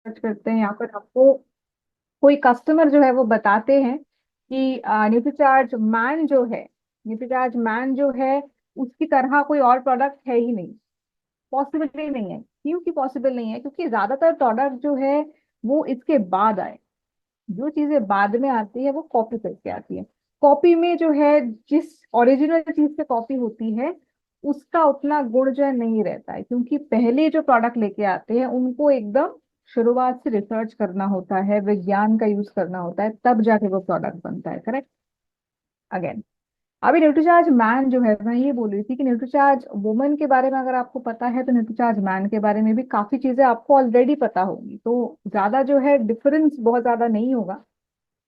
Search करते हैं या फिर आपको कोई कस्टमर जो है वो बताते हैं कि न्यूट्रीचार्ज मैन जो है, न्यूट्रीचार्ज मैन जो है उसकी तरह कोई और प्रोडक्ट है ही नहीं, पॉसिबल ही नहीं है। क्यों कि पॉसिबल नहीं है? क्योंकि ज्यादातर प्रोडक्ट जो है वो इसके बाद आए। जो चीजें बाद में आती है वो कॉपी करके आती है। कॉपी में जो है, जिस ओरिजिनल चीज से कॉपी होती है उसका उतना गुण जो है नहीं रहता है, क्योंकि पहले जो प्रोडक्ट लेके आते हैं उनको एकदम शुरुआत से रिसर्च करना होता है, विज्ञान का यूज करना होता है, तब जाके वो प्रोडक्ट बनता है। करेक्ट। अगेन, अभी न्यूट्रीचार्ज मैन जो है, मैं ये बोल रही थी कि न्यूट्रीचार्ज वुमन के बारे में अगर आपको पता है तो न्यूट्रीचार्ज मैन के बारे में भी काफी चीजें आपको ऑलरेडी पता होगी, तो ज्यादा जो है डिफरेंस बहुत ज्यादा नहीं होगा।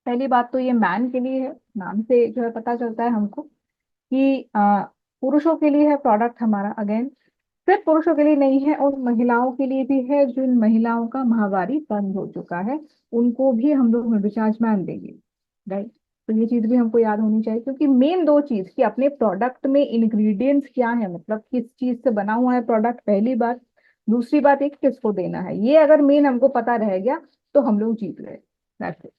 पहली बात तो ये मैन के लिए है, नाम से जो है पता चलता है हमको कि पुरुषों के लिए है प्रोडक्ट हमारा। अगेन, सिर्फ पुरुषों के लिए नहीं है, और महिलाओं के लिए भी है। जिन महिलाओं का माहवारी बंद हो चुका है उनको भी हम लोग रिचार्ज मैन देंगे। राइट। तो ये चीज भी हमको याद होनी चाहिए, क्योंकि मेन दो चीज कि अपने प्रोडक्ट में इंग्रेडिएंट्स क्या है, मतलब किस चीज से बना हुआ है प्रोडक्ट, पहली बात। दूसरी बात, एक किसको देना है, ये अगर मेन हमको पता रह गया तो हम लोग जीत गए। That's it।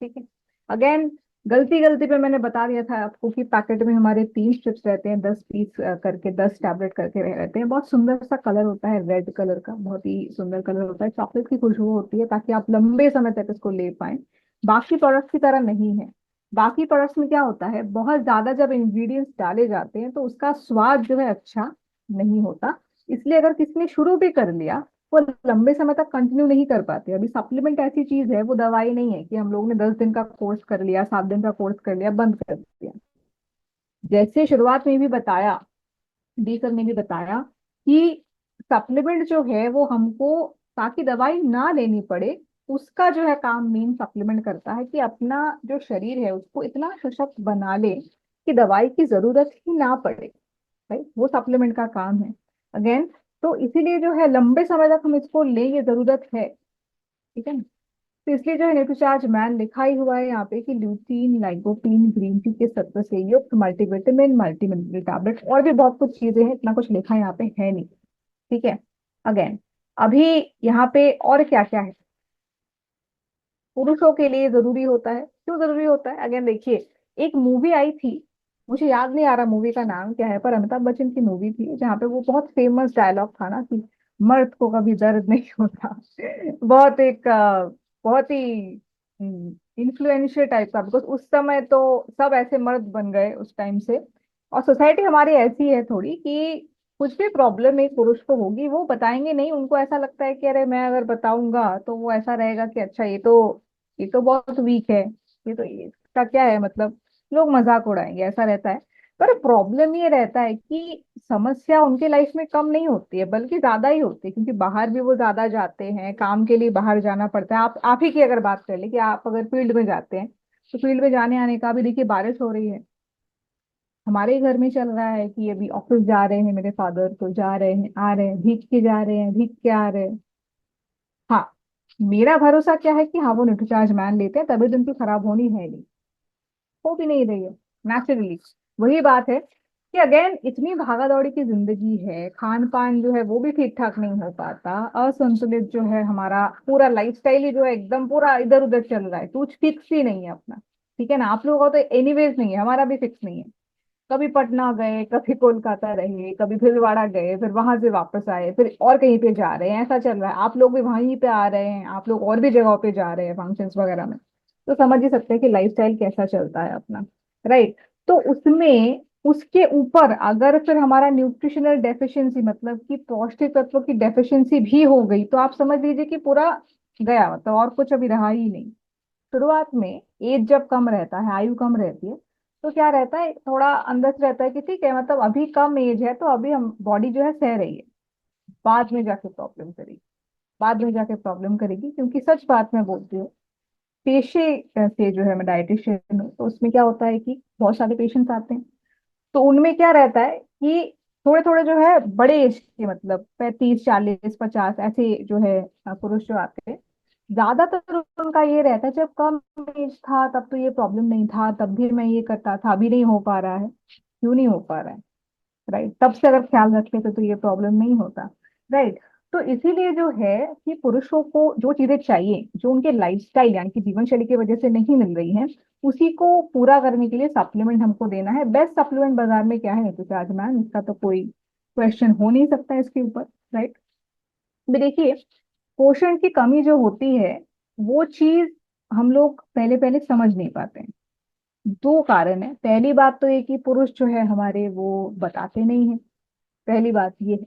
ठीक है। अगेन, गलती गलती पे मैंने बता दिया था आपको कि पैकेट में हमारे 3 स्ट्रिप्स रहते हैं, 10 पीस करके, 10 टैबलेट करके रहते हैं। बहुत सुंदर सा कलर होता है, रेड कलर का, बहुत ही सुंदर कलर होता है, चॉकलेट की खुशबू होती है, ताकि आप लंबे समय तक इसको ले पाए। बाकी प्रोडक्ट्स की तरह नहीं है। बाकी प्रोडक्ट्स में क्या होता है, बहुत ज्यादा जब इंग्रेडिएंट्स डाले जाते हैं तो उसका स्वाद जो है अच्छा नहीं होता। इसलिए अगर किसी ने शुरू भी कर लिया, वो लंबे समय तक कंटिन्यू नहीं कर पाते। अभी सप्लीमेंट ऐसी चीज है, वो दवाई नहीं है कि हम लोग ने 10 दिन का कोर्स कर लिया, 7 दिन का कोर्स कर लिया, बंद कर दिया। जैसे शुरुआत में भी बताया, डी सर ने भी बताया कि सप्लीमेंट जो है वो हमको, ताकि दवाई ना लेनी पड़े, उसका जो है काम मेन सप्लीमेंट करता है कि अपना जो शरीर है उसको इतना सशक्त बना ले कि दवाई की जरूरत ही ना पड़े। भाई, वो सप्लीमेंट का काम है। अगेन, तो इसीलिए जो है लंबे समय तक हम इसको लें, ये जरूरत है। ठीक है ना? तो इसलिए जो है न्यूट्रीचार्ज मैन लिखा ही हुआ है यहाँ पे कि ल्यूटीन लाइकोपीन ग्रीन टी के सत्व से युक्त मल्टीविटामिन मल्टी मिनरल टैबलेट, और भी बहुत कुछ चीजें हैं, इतना कुछ लिखा यहाँ पे है नहीं। ठीक है। अगेन, अभी यहाँ पे और क्या क्या है पुरुषों के लिए जरूरी होता है, क्यों जरूरी होता है? अगेन देखिए, एक मूवी आई थी, मुझे याद नहीं आ रहा मूवी का नाम क्या है, पर अमिताभ बच्चन की मूवी थी जहाँ पे वो बहुत फेमस डायलॉग था ना कि मर्द को कभी दर्द नहीं होता। बहुत एक बहुत ही इन्फ्लुएंशियल टाइप का, बिकॉज उस समय तो सब ऐसे मर्द बन गए उस टाइम से। और सोसाइटी हमारी ऐसी है थोड़ी कि कुछ भी प्रॉब्लम एक पुरुष को होगी वो बताएंगे नहीं, उनको ऐसा लगता है कि अरे मैं अगर बताऊंगा तो वो ऐसा रहेगा कि अच्छा ये तो बहुत वीक है, ये तो इसका क्या है मतलब, लोग मजाक उड़ाएंगे, ऐसा रहता है। पर प्रॉब्लम ये रहता है कि समस्या उनके लाइफ में कम नहीं होती है, बल्कि ज्यादा ही होती है, क्योंकि बाहर भी वो ज्यादा जाते हैं, काम के लिए बाहर जाना पड़ता है। आप ही की अगर बात कर ले कि आप अगर फील्ड में जाते हैं, तो फील्ड में जाने आने का भी देखिए, बारिश हो रही है, हमारे ही घर में चल रहा है कि अभी ऑफिस जा रहे हैं मेरे फादर, तो जा रहे हैं आ रहे हैं, भीग के जा रहे हैं, भीग के आ रहे हैं। हाँ, मेरा भरोसा क्या है कि हाँ वो न्यूट्रीचार्ज मैन लेते हैं, तबीयत उनकी खराब होनी है नहीं, हो भी नहीं रही है नेचुरली। वही बात है कि अगेन, इतनी भागा दौड़ी की जिंदगी है, खान पान जो है वो भी ठीक ठाक नहीं हो पाता, असंतुलित जो है हमारा पूरा लाइफस्टाइल ही जो है एकदम पूरा इधर उधर चल रहा है, कुछ फिक्स ही नहीं है अपना। ठीक है ना? आप लोगों का तो एनीवेज नहीं है, हमारा भी फिक्स नहीं है। कभी पटना गए, कभी कोलकाता रहे, कभी भीलवाड़ा गए, फिर वहां से वापस आए, फिर और कहीं पे जा रहे हैं, ऐसा चल रहा है। आप लोग भी वहीं पे आ रहे हैं, आप लोग और भी जगहों पे जा रहे हैं फंक्शंस वगैरह में। तो समझ ही सकते हैं कि लाइफस्टाइल कैसा चलता है अपना। राइट। तो उसमें उसके ऊपर अगर फिर हमारा न्यूट्रिशनल डेफिशिएंसी, मतलब कि पौष्टिक तत्व की डेफिशिएंसी भी हो गई, तो आप समझ लीजिए कि पूरा गया, मतलब और कुछ अभी रहा ही नहीं। शुरुआत में एज जब कम रहता है, आयु कम रहती है, तो क्या रहता है, थोड़ा अंदर से रहता है कि ठीक है, मतलब अभी कम एज है तो अभी हम बॉडी जो है सह रही है, बाद में जाके प्रॉब्लम करेगी, बाद में जाके प्रॉब्लम करेगी। क्योंकि सच बात मैं बोलती हूँ, पेशे से जो है, मैं डाइटिशियन हूँ, तो उसमें क्या होता है कि बहुत सारे पेशेंट्स आते हैं, तो उनमें क्या रहता है कि थोड़े थोड़े जो है बड़े एज के, मतलब 35 40 50 ऐसे जो है पुरुष जो आते हैं, ज्यादातर उनका ये रहता है जब कम एज था तब तो ये प्रॉब्लम नहीं था, तब भी मैं ये करता था, अभी नहीं हो पा रहा है। क्यों नहीं हो पा रहा है? राइट। तब से अगर ख्याल रख लेते तो ये प्रॉब्लम नहीं होता। राइट। तो इसीलिए जो है कि पुरुषों को जो चीजें चाहिए, जो उनके लाइफस्टाइल यानी कि जीवन शैली की वजह से नहीं मिल रही है, उसी को पूरा करने के लिए सप्लीमेंट हमको देना है। बेस्ट सप्लीमेंट बाजार में क्या है, तो मैम इसका तो कोई क्वेश्चन हो नहीं सकता इसके ऊपर, राइट। भी देखिए, पोषण की कमी जो होती है, वो चीज हम लोग पहले पहले समझ नहीं पाते हैं। दो कारण है। पहली बात तो ये कि पुरुष जो है हमारे वो बताते नहीं है। पहली बात ये है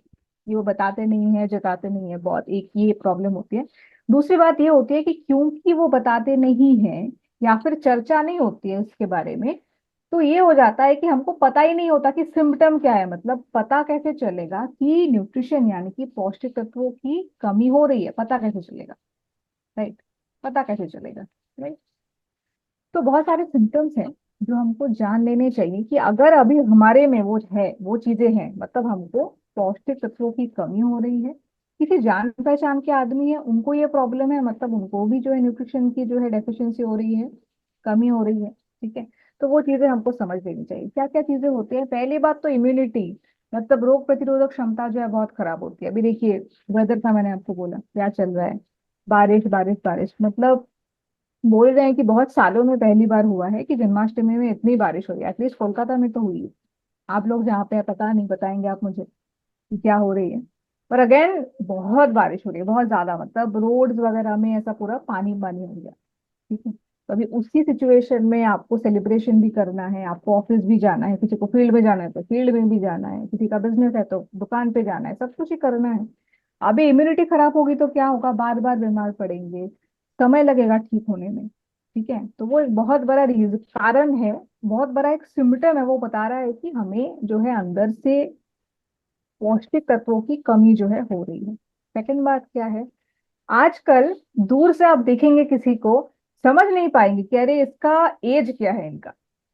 कि वो बताते नहीं है, जताते नहीं है, बहुत एक ये प्रॉब्लम होती है। दूसरी बात ये होती है कि क्योंकि वो बताते नहीं है या फिर चर्चा नहीं होती है उसके बारे में, तो ये हो जाता है कि हमको पता ही नहीं होता कि सिम्टम क्या है। मतलब पता कैसे चलेगा कि न्यूट्रिशन यानी कि पौष्टिक तत्वों की कमी हो रही है, पता कैसे चलेगा, राइट। पता कैसे चलेगा, राइट। तो बहुत सारे सिम्टम्स हैं जो हमको जान लेने चाहिए कि अगर अभी हमारे में वो है, वो चीजें हैं, मतलब हमको पौष्टिक तत्वों की कमी हो रही है। किसी जान पहचान के आदमी है, उनको ये प्रॉब्लम है, मतलब उनको भी जो है न्यूट्रिशन की जो है डेफिशिएंसी हो रही है, कमी हो रही है, ठीक है। तो वो चीजें हमको समझ लेनी चाहिए। क्या क्या चीजें होती है। पहली बात तो इम्यूनिटी, मतलब रोग प्रतिरोधक क्षमता जो है बहुत खराब होती है। अभी देखिए, वेदर का मैंने आपको बोला क्या चल रहा है, बारिश बारिश बारिश। मतलब बोल रहे हैं कि बहुत सालों में पहली बार हुआ है कि जन्माष्टमी में इतनी बारिश हुई है। एटलीस्ट कोलकाता में तो हुई है। आप लोग जहाँ पे हैं, पता नहीं, बताएंगे आप मुझे कि क्या हो रही है। पर अगेन बहुत बारिश हो रही है, बहुत ज्यादा, मतलब रोड्स वगैरह में ऐसा पूरा पानी पानी हो गया, ठीक है। तो अभी उसी सिचुएशन में आपको सेलिब्रेशन भी करना है, आपको ऑफिस भी जाना है, किसी को फील्ड में जाना है तो फील्ड में भी जाना है, किसी का बिजनेस है तो दुकान पे जाना है, सब कुछ ही करना है। अभी इम्यूनिटी खराब होगी तो क्या होगा, बार बार बीमार पड़ेंगे, समय लगेगा ठीक होने में, ठीक है। तो वो एक बहुत बड़ा रीजन कारण है, बहुत बड़ा एक सिम्टम है। वो बता रहा है कि हमें जो है अंदर से पौष्टिक तत्वों की कमी जो है हो रही है। सेकंड बात क्या है, आजकल दूर से आप देखेंगे किसी को, समझ नहीं पाएंगे कि अरे इसका एज क्या है इनका।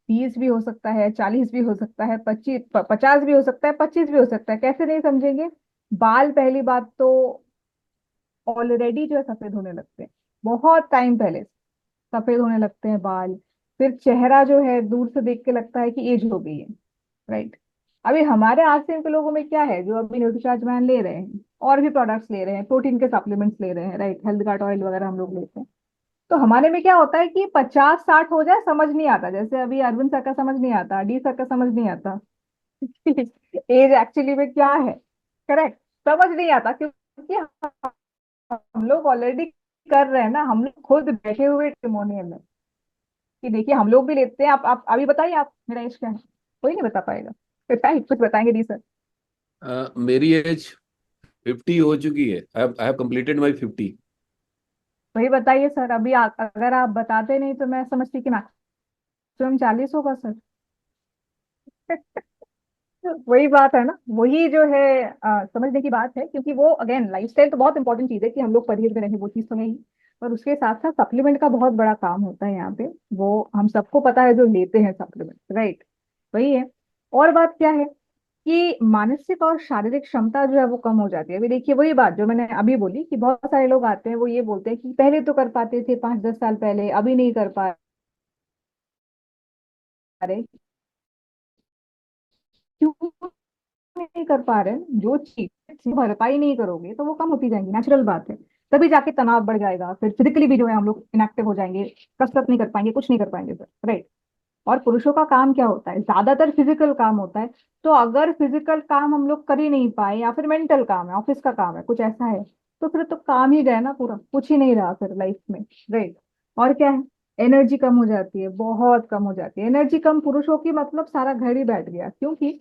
30 भी हो सकता है, 40 भी हो सकता है, 50 भी हो सकता है, 25 भी हो सकता है, कैसे नहीं समझेंगे। बाल पहली बात तो ऑलरेडी जो है सफेद होने लगते हैं, बहुत टाइम पहले सफेद होने लगते हैं बाल। फिर चेहरा जो है दूर से देख के लगता है कि एज हो गई है, राइट। अभी हमारे आसपास के लोगों में क्या है, जो अभी न्यूट्रीचार्ज मैन ले रहे हैं और भी प्रोडक्ट्स ले रहे हैं, प्रोटीन के सप्लीमेंट्स ले रहे हैं, राइट, हेल्थ कार्ड ऑयल वगैरह हम लोग लेते हैं। तो हमारे में क्या होता है कि 50-60 हो जाए समझ नहीं आता, जैसे अभी अरविंद सर का समझ नहीं आता, डी सर का समझ नहीं आता एज एक्चुअली में क्या है, करेक्ट, समझ नहीं आता, क्योंकि हम लोग ऑलरेडी कर रहे हैं ना, हम लोग खुद बैठे हुए टिमोनियल में कि देखिए हम लोग भी लेते हैं। आप अभी बताइए, आप मेरा एज क्या है, कोई नहीं बता पाएगा, बताइए, कुछ बताएंगे दी सर। मेरी एज 50 हो चुकी है। I have completed my 50। वही बताइए सर। अभी अगर आप बताते नहीं तो मैं समझती कि मैक्सिमम 40 होगा सर। वही बात है ना, वही जो है समझने की बात है, क्योंकि वो अगेन लाइफस्टाइल तो बहुत इंपॉर्टेंट चीज है कि हम लोग परहेज में रहें, वो चीज तो है ही। पर उसके साथ साथ सप्लीमेंट का बहुत बड़ा काम होता है यहाँ पे। वो हम सबको पता है जो लेते हैं सप्लीमेंट, राइट। वही है। और बात क्या है कि मानसिक और शारीरिक क्षमता जो है वो कम हो जाती है। अभी देखिए, वही बात जो मैंने अभी बोली कि बहुत सारे लोग आते हैं, वो ये बोलते हैं कि पहले तो कर पाते थे 5-10 साल पहले, अभी नहीं कर पा रहे। क्यों नहीं कर पा रहे हैं, जो चीज भरपाई नहीं करोगे तो वो कम होती जाएंगी, नेचुरल बात है। तभी जाके तनाव बढ़ जाएगा, फिर फिजिकली भी जो है हम लोग इनएक्टिव हो जाएंगे, कसरत नहीं कर पाएंगे, कुछ नहीं कर पाएंगे सर, राइट। और पुरुषों का काम क्या होता है, ज्यादातर फिजिकल काम होता है। तो अगर फिजिकल काम हम लोग कर ही नहीं पाए, या फिर मेंटल काम है, ऑफिस का काम है, कुछ ऐसा है, तो फिर तो काम ही गया ना पूरा, कुछ ही नहीं रहा फिर लाइफ में, राइट। और क्या है, एनर्जी कम हो जाती है, बहुत कम हो जाती है एनर्जी। कम पुरुषों की मतलब सारा घर ही बैठ गया, क्योंकि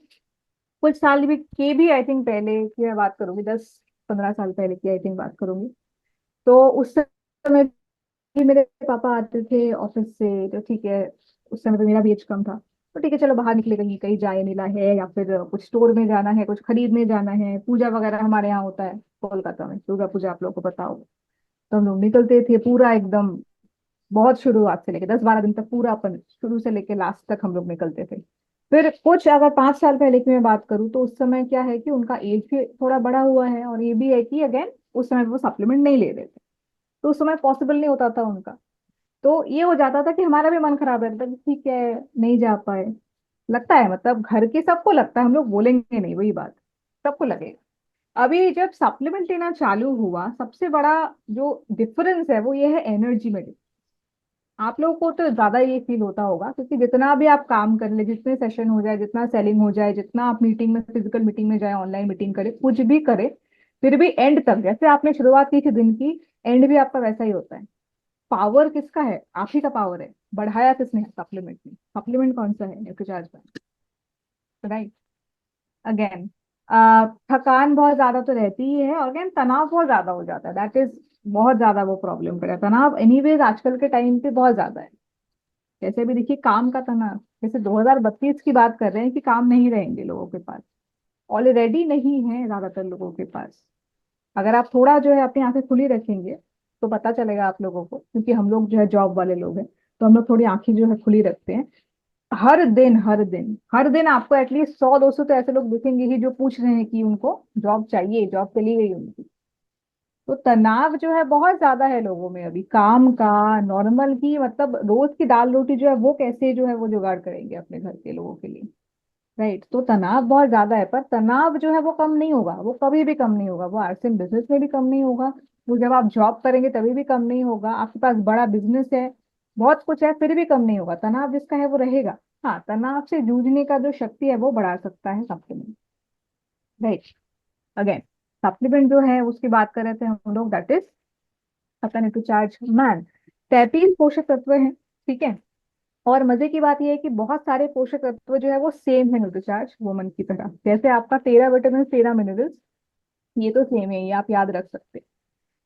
कुछ साल भी आई थिंक पहले की मैं बात करूंगी, 10-15 साल पहले की आई थिंक बात करूंगी। तो उस समय भी मेरे पापा आते थे ऑफिस से, तो ठीक है, उस समय तो मेरा भी एज कम था, तो ठीक है चलो बाहर निकले, कहीं कहीं जाए मिला है, या फिर कुछ स्टोर में जाना है, कुछ खरीदने जाना है, पूजा वगैरह हमारे यहाँ होता है कोलकाता में, दुर्गा पूजा आप लोगों को पता होगा। तो हम लोग निकलते थे पूरा एकदम, बहुत शुरुआत से लेके 10-12 दिन तक पूरा अपन शुरू से लेके लास्ट तक हम लोग निकलते थे। फिर कुछ अगर 5 साल पहले की मैं बात करूँ, तो उस समय क्या है कि उनका एज भी थोड़ा बड़ा हुआ है, और ये भी है कि अगेन उस समय वो सप्लीमेंट नहीं ले रहे थे, तो उस समय पॉसिबल नहीं होता था उनका। तो ये हो जाता था कि हमारा भी मन खराब रहता था कि ठीक है, नहीं जा पाए। लगता है, मतलब घर के सबको लगता है, हम लोग बोलेंगे नहीं, वही बात, सबको लगेगा। अभी जब सप्लीमेंट लेना चालू हुआ, सबसे बड़ा जो डिफरेंस है वो ये है एनर्जी में। आप लोगों को तो ज्यादा ये फील होता होगा, क्योंकि जितना भी आप काम कर ले, जितने सेशन हो जाए, जितना सेलिंग हो जाए, जितना आप मीटिंग में, फिजिकल मीटिंग में जाए, ऑनलाइन मीटिंग करे, कुछ भी करे, फिर भी एंड तक जैसे आपने शुरुआत की थी दिन की, एंड भी आपका वैसा ही होता है। पावर किसका है? आप ही का पावर है। बढ़ाया किसने है? सप्लीमेंट ने। सप्लीमेंट कौन सा है? न्यूट्रीचार्ज का। राइट। अगेन, थकान बहुत ज्यादा तो रहती ही है, और अगेन तनाव बहुत ज्यादा हो जाता है। दैट इज बहुत ज्यादा वो प्रॉब्लम कर, तनाव एनीवेज आजकल के टाइम पे बहुत ज्यादा है। जैसे भी देखिए काम का तनाव, जैसे 2032 की बात कर रहे हैं कि काम नहीं रहेंगे लोगों के पास, ऑलरेडी नहीं है ज्यादातर लोगों के पास। अगर आप थोड़ा जो है अपनी आंखें खुली रखेंगे तो पता चलेगा आप लोगों को, क्योंकि हम लोग जो है जॉब वाले लोग हैं, तो हम लोग थोड़ी आंखें जो है खुली रखते हैं। हर दिन हर दिन हर दिन आपको एटलीस्ट 100-200 तो ऐसे लोग दिखेंगे ही जो पूछ रहे हैं कि उनको जॉब चाहिए, जॉब चली गई उनकी। तो तनाव जो है बहुत ज्यादा है लोगों में अभी काम का। नॉर्मल की मतलब रोज की दाल रोटी जो है वो कैसे जो है वो जुगाड़ करेंगे अपने घर के लोगों के लिए। राइट। तो तनाव बहुत ज्यादा है, पर तनाव जो है वो कम नहीं होगा, वो कभी भी कम नहीं होगा, वो आर्ट्स एंड बिजनेस में भी कम नहीं होगा, वो जब आप जॉब करेंगे तभी भी कम नहीं होगा, आपके पास बड़ा बिजनेस है, बहुत कुछ है, फिर भी कम नहीं होगा। तनाव जिसका है वो रहेगा। हाँ, तनाव से जूझने का जो शक्ति है वो बढ़ा सकता है सप्लीमेंट। राइट। अगेन, सप्लीमेंट जो है उसकी बात कर रहे थे हम लोग, दैट इज अपना न्यूट्रीचार्ज मैन। 33 पोषक तत्व हैं। ठीक है। और मजे की बात यह है कि बहुत सारे पोषक तत्व जो है वो सेम है न्यूट्रीचार्ज वुमन की तरह। जैसे आपका 13 विटामिन, 13 मिनरल्स, ये तो सेम है, ये आप याद रख सकते हैं।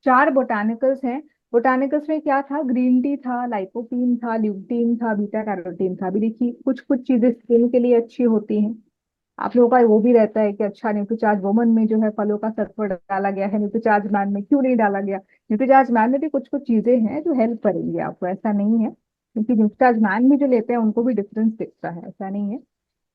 4 बोटानिकल्स हैं। बोटानिकल्स में क्या था? ग्रीन टी था, लाइकोपीन था, ल्यूटीन था, बीटा कैरोटीन था। अभी देखिए कुछ कुछ चीजें स्किन के लिए अच्छी होती हैं। आप लोगों का वो भी रहता है कि अच्छा न्यूट्रीचार्ज वुमन में जो है फलों का सत्व डाला गया है, न्यूट्रीचार्ज मैन में क्यों नहीं डाला गया? न्यूट्रीचार्ज मैन में भी कुछ कुछ चीजें हैं जो हेल्प करेंगी आपको, ऐसा नहीं है, क्योंकि न्यूट्रीचार्ज मैन भी जो लेते हैं उनको भी डिफरेंस दिखता है, ऐसा नहीं है।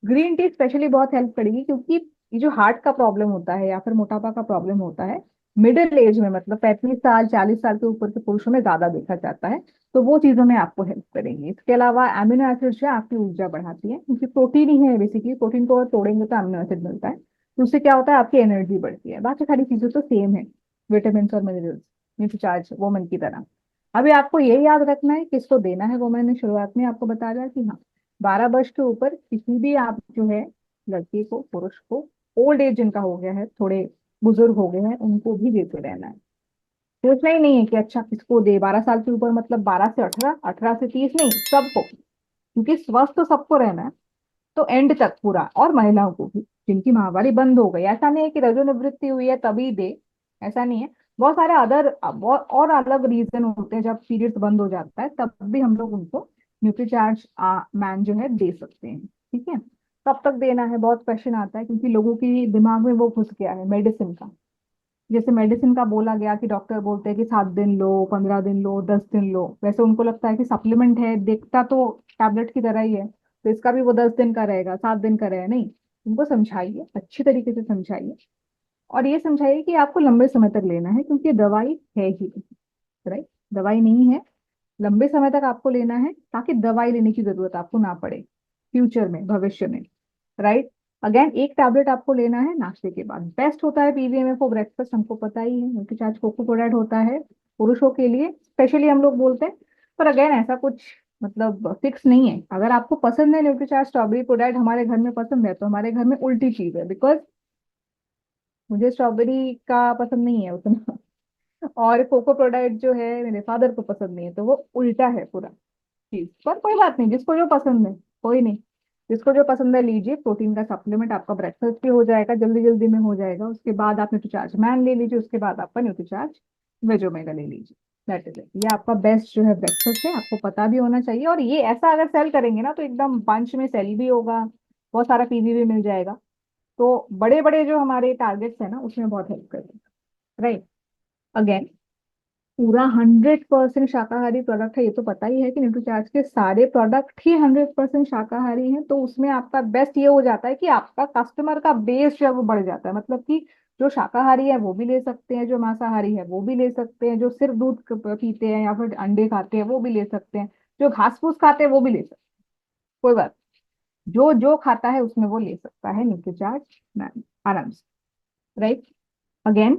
ग्रीन टी स्पेशली बहुत हेल्प करेगी, क्योंकि ये जो हार्ट का प्रॉब्लम होता है या फिर मोटापा का प्रॉब्लम होता है, मिडिल एज में, मतलब 35 साल 40 साल के ऊपर के पुरुषों में ज्यादा देखा जाता है। तो वो चीजों में आपको हेल्प करेंगी। इसके अलावा एमिनो एसिड जो है आपकी ऊर्जा बढ़ाती है, क्योंकि प्रोटीन ही है बेसिकली, प्रोटीन को अगर तोड़ेंगे तो अमीनो एसिड मिलता है, तो उससे क्या होता है? आपकी एनर्जी बढ़ती है। बाकी सारी चीजें तो सेम है, विटामिन और मिनरल्स, न्यूट्रीचार्ज वुमन की तरह। अभी आपको ये याद रखना है किसको देना है, वो मैंने शुरुआत में आपको बता दिया कि हाँ, 12 वर्ष के ऊपर किसी भी आप जो है लड़के को, पुरुष को, ओल्ड एज जिनका हो गया है, थोड़े बुजुर्ग हो गए हैं, उनको भी देते रहना है। सोचना ही नहीं है कि अच्छा किसको दे, 12 साल के ऊपर मतलब 12 से 18, 18 से 30 नहीं, सबको, क्योंकि स्वस्थ तो सबको रहना है। तो एंड तक पूरा, और महिलाओं को भी जिनकी माहवारी बंद हो गई, ऐसा नहीं है कि रजोनिवृत्ति हुई है तभी दे, ऐसा नहीं है। बहुत सारे अदर और अलग रीजन होते हैं, जब पीरियड्स बंद हो जाता है तब भी हम लोग उनको न्यूट्रीचार्ज मैन जो है दे सकते हैं। ठीक है। कब तक देना है बहुत क्वेश्चन आता है, क्योंकि लोगों की दिमाग में वो घुस गया है मेडिसिन का। जैसे मेडिसिन का बोला गया कि डॉक्टर बोलते हैं कि 7 दिन लो, 15 दिन लो, 10 दिन लो, वैसे उनको लगता है कि सप्लीमेंट है, देखता तो टैबलेट की तरह ही है, तो इसका भी वो 10 दिन का रहेगा, 7 दिन का रहेगा। नहीं, उनको समझाइए, अच्छी तरीके से समझाइए, और ये समझाइए कि आपको लंबे समय तक लेना है, क्योंकि दवाई है ही। राइट। दवाई नहीं है, लंबे समय तक आपको लेना है, ताकि दवाई लेने की जरूरत आपको ना पड़े फ्यूचर में, भविष्य में। राइट। अगेन, एक टैबलेट आपको लेना है नाश्ते के बाद। बेस्ट होता है पीवीएमएफ ब्रेकफास्ट, हमको पता ही है, क्योंकि चार्ज कोकोकोडाइट होता है पुरुषों के लिए स्पेशली, हम लोग बोलते हैं। पर अगेन ऐसा कुछ मतलब फिक्स नहीं है। अगर आपको पसंद है न्यूट्रीचार्ज स्ट्रॉबेरी प्रोडाक्ट, हमारे घर में पसंद है, तो हमारे घर में उल्टी चीज है, बिकॉज मुझे स्ट्रॉबेरी का पसंद नहीं है उतना, और कोको प्रोडक्ट जो है मेरे फादर को पसंद नहीं है, तो वो उल्टा है पूरा चीज। पर कोई बात नहीं, जिसको जो पसंद है, कोई नहीं, जिसको जो पसंद है लीजिए। प्रोटीन का सप्लीमेंट आपका ब्रेकफास्ट भी हो जाएगा, जल्दी जल्दी में हो जाएगा। उसके बाद आप न्यूट्रीचार्ज मैन ले लीजिए, उसके बाद आपका न्यूट्रीचार्ज वेज ओमेगा ले लीजिए। That is it. ये आपका बेस्ट जो है ब्रेकफास्ट है, आपको पता भी होना चाहिए। और ये ऐसा अगर सेल करेंगे ना तो एकदम बंच में सेल भी होगा, बहुत सारा पीवी भी मिल जाएगा। तो बड़े बड़े जो हमारे टारगेट्स है ना उसमें बहुत हेल्प करेगा। राइट। अगेन, पूरा 100% शाकाहारी प्रोडक्ट है, ये तो पता ही है कि न्यूट्रीचार्ज के सारे प्रोडक्ट ही 100% शाकाहारी हैं। तो उसमें आपका बेस्ट ये हो जाता है कि आपका कस्टमर का बेस जो है वो बढ़ जाता है, मतलब कि जो शाकाहारी है वो भी ले सकते हैं, जो मांसाहारी है वो भी ले सकते हैं, जो सिर्फ दूध पीते हैं या फिर अंडे खाते हैं वो भी ले सकते हैं, जो घास फूस खाते हैं वो भी ले सकते हैं। कोई बात, जो जो खाता है उसमें वो ले सकता है न्यूट्रीचार्ज आराम से। राइट। अगेन